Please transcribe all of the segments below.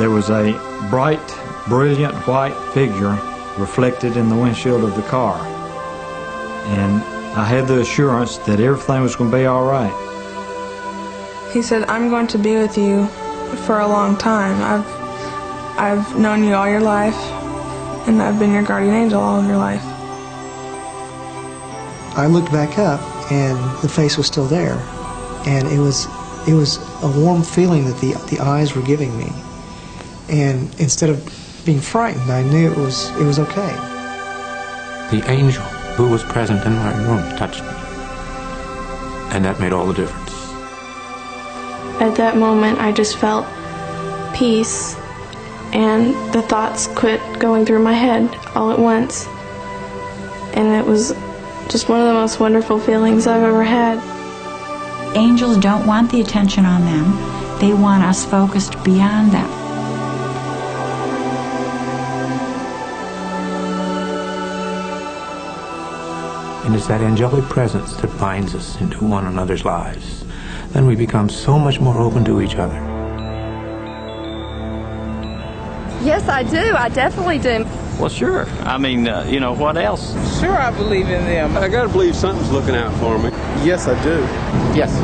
there was a bright, brilliant white figure reflected in the windshield of the car. And I had the assurance that everything was going to be all right. He said, I'm going to be with you for a long time. I've known you all your life, and I've been your guardian angel all of your life. I looked back up, and the face was still there. And it was a warm feeling that the eyes were giving me. And instead of being frightened, I knew it was okay. The angel who was present in my room touched me. And that made all the difference. At that moment, I just felt peace, and the thoughts quit going through my head all at once. And it was just one of the most wonderful feelings I've ever had. Angels don't want the attention on them. They want us focused beyond them. And it's that angelic presence that binds us into one another's lives. Then we become so much more open to each other. Yes, I do. I definitely do. Well, sure. I mean, you know, what else? Sure, I believe in them. I gotta believe something's looking out for me. Yes, I do. Yes.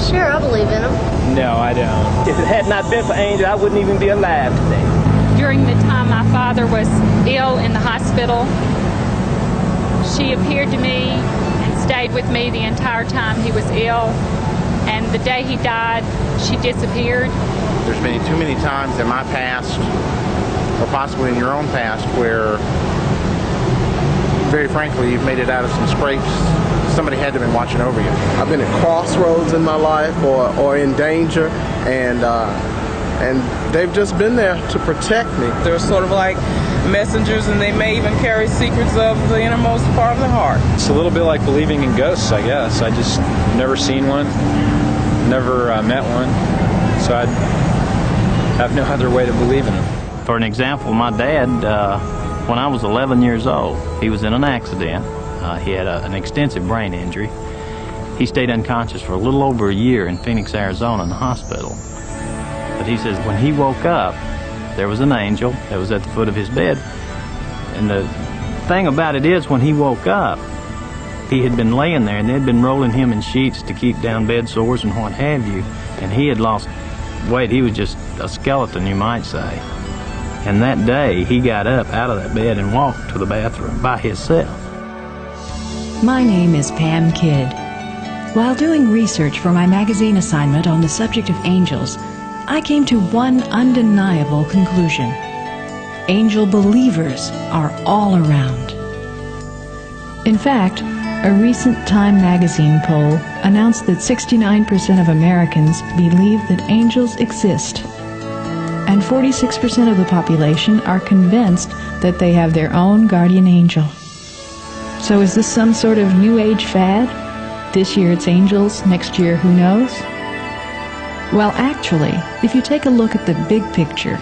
Sure, I believe in them. No, I don't. If it had not been for Angel, I wouldn't even be alive today. During the time my father was ill in the hospital, she appeared to me and stayed with me the entire time he was ill. And the day he died, she disappeared. There's been too many times in my past, or possibly in your own past, where, very frankly, you've made it out of some scrapes. Somebody had to have been watching over you. I've been at crossroads in my life or in danger, and they've just been there to protect me. They're sort of like messengers, and they may even carry secrets of the innermost part of the heart. It's a little bit like believing in ghosts, I guess. I just never seen one, never met one, so I have no other way to believe in them. For an example, my dad, when I was 11 years old, he was in an accident. He had an extensive brain injury. He stayed unconscious for a little over a year in Phoenix, Arizona in the hospital. But he says when he woke up, there was an angel that was at the foot of his bed. And the thing about it is, when he woke up, he had been laying there, and they'd been rolling him in sheets to keep down bed sores and what have you. And he had lost weight. He was just a skeleton, you might say. And that day, he got up out of that bed and walked to the bathroom by himself. My name is Pam Kidd. While doing research for my magazine assignment on the subject of angels, I came to one undeniable conclusion. Angel believers are all around. In fact, a recent Time magazine poll announced that 69% of Americans believe that angels exist. And 46% of the population are convinced that they have their own guardian angel. So is this some sort of New Age fad? This year it's angels, next year who knows? Well, actually, if you take a look at the big picture,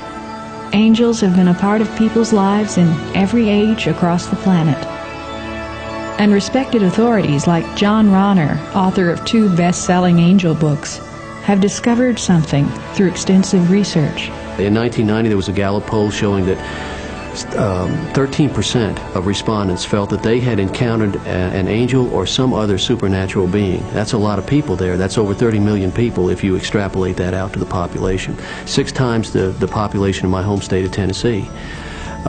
angels have been a part of people's lives in every age across the planet. And respected authorities like John Ronner, author of 2 best-selling angel books, have discovered something through extensive research. In 1990, there was a Gallup poll showing that 13% of respondents felt that they had encountered an angel or some other supernatural being. That's a lot of people there. That's over 30 million people if you extrapolate that out to the population. 6 times the population of my home state of Tennessee.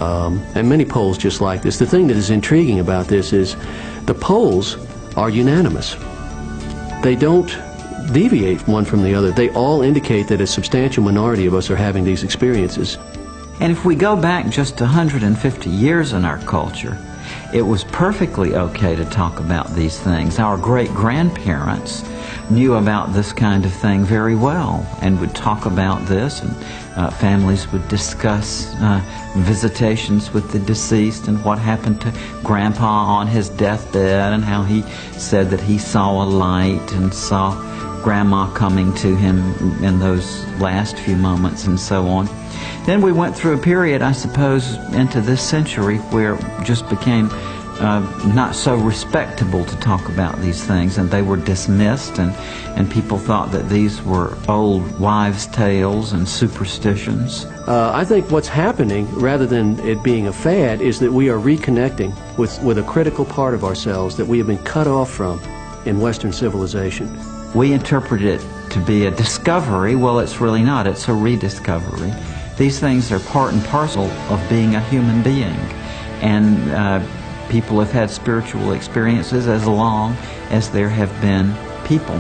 And many polls just like this. The thing that is intriguing about this is the polls are unanimous. They don't deviate one from the other. They all indicate that a substantial minority of us are having these experiences. And if we go back just 150 years in our culture, it was perfectly okay to talk about these things. Our great-grandparents knew about this kind of thing very well and would talk about this, and families would discuss visitations with the deceased and what happened to Grandpa on his deathbed and how he said that he saw a light and saw Grandma coming to him in those last few moments and so on. Then we went through a period, I suppose, into this century where it just became not so respectable to talk about these things, and they were dismissed, and people thought that these were old wives' tales and superstitions. I think what's happening, rather than it being a fad, is that we are reconnecting with a critical part of ourselves that we have been cut off from in Western civilization. We interpret it to be a discovery. Well, it's really not. It's a rediscovery. These things are part and parcel of being a human being, and people have had spiritual experiences as long as there have been people.